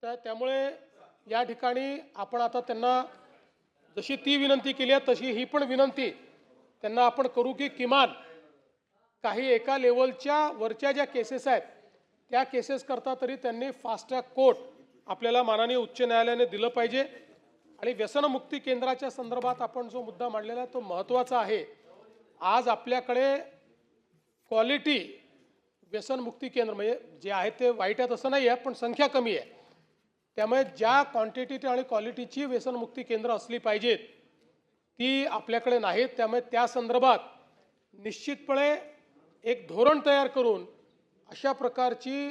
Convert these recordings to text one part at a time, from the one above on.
त्यामुळे या ठिकाणी आपण आता त्यांना जशी ती विनंती केली आहे तशी ही पण विनंती त्यांना आपण करू की किमान काही एका लेवलच्या वरच्या ज्या केसेस आहेत त्या केसेस करता तरी त्यांनी फास्ट ट्रॅक कोर्ट आपल्याला माननीय उच्च न्यायालयाने दिलं पाहिजे। आणि व्यसनमुक्ती केंद्राच्या संदर्भात आपण जो मुद्दा मांडलेला आहे तो महत्त्वाचा आहे। आज आपल्याकडे क्वालिटी व्यसनमुक्ती केंद्र म्हणजे जे आहे ते वाईट आहे तसं नाही आहे, पण संख्या कमी आहे। त्यामुळे ज्या क्वांटिटी आणि क्वालिटीची व्यसनमुक्ती केंद्र असली पाहिजेत ती आपल्याकडे नाहीत। त्यामुळे त्या संदर्भात निश्चितपणे एक धोरण तयार करून अशा प्रकारची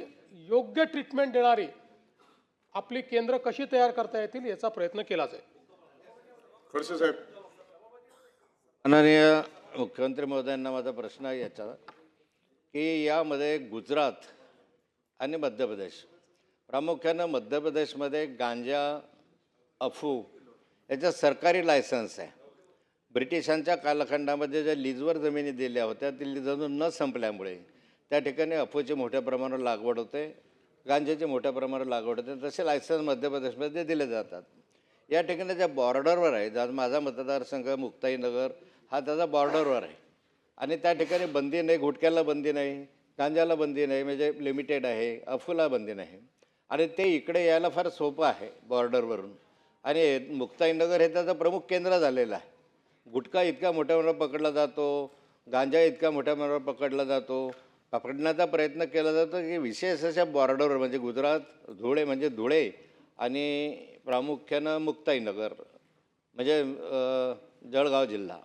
योग्य ट्रीटमेंट देणारी आपली केंद्र कशी तयार करता येतील याचा प्रयत्न केला जाईल। खडसे साहेब, माननीय मुख्यमंत्री महोदयांना माझा प्रश्न आहे याचा की यामध्ये गुजरात आणि मध्य प्रदेश, प्रामुख्यानं मध्य प्रदेशमध्ये गांजा, अफू याचा सरकारी लायसन्स आहे। ब्रिटिशांच्या कालखंडामध्ये ज्या लीजवर जमिनी दिल्या होत्या ती लीज अजून न संपल्यामुळे त्या ठिकाणी अफूची मोठ्या प्रमाणावर लागवड होते, गांजाची मोठ्या प्रमाणावर लागवड होते। तसे लायसन्स मध्य प्रदेशमध्ये दिले जातात। या ठिकाणी ज्या बॉर्डरवर आहे, जर माझा मतदारसंघ मुक्ताईनगर हा त्याचा बॉर्डरवर आहे आणि त्या ठिकाणी बंदी नाही, गुटख्याला बंदी नाही, गांजाला बंदी नाही, म्हणजे लिमिटेड आहे, अफूला बंदी नाही आणि ते इकडे यायला फार सोपं आहे बॉर्डरवरून। आणि मुक्ताईनगर हे त्याचं प्रमुख केंद्र झालेलं आहे। गुटखा इतका मोठ्या प्रमाणावर पकडला जातो, गांजा इतका मोठ्या प्रमाणावर पकडला जातो, पकडण्याचा प्रयत्न केला जातो की विशेष अशा बॉर्डरवर म्हणजे गुजरात, धुळे आणि प्रामुख्यानं मुक्ताईनगर म्हणजे जळगाव जिल्हा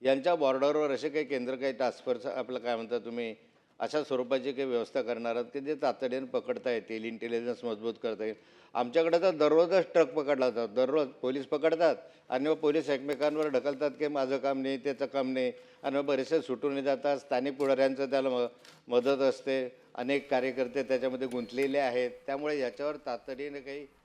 यांच्या बॉर्डरवर असे काही केंद्र, काही टास्क फोर्स आपलं काय म्हणता तुम्ही अशा स्वरूपाची काही व्यवस्था करणार आहात की जे तातडीने पकडता येतील, इंटेलिजन्स मजबूत करता येईल? आमच्याकडे तर दररोजच ट्रक पकडला जातो, दररोज पोलीस पकडतात आणि मग पोलीस एकमेकांवर ढकलतात की माझं काम नाही, त्याचं काम नाही आणि मग बरेचसे सुटून जातात। स्थानिक पुढाऱ्यांचं त्याला मदत असते, अनेक कार्यकर्ते त्याच्यामध्ये गुंतलेले आहेत। त्यामुळे याच्यावर तातडीने काही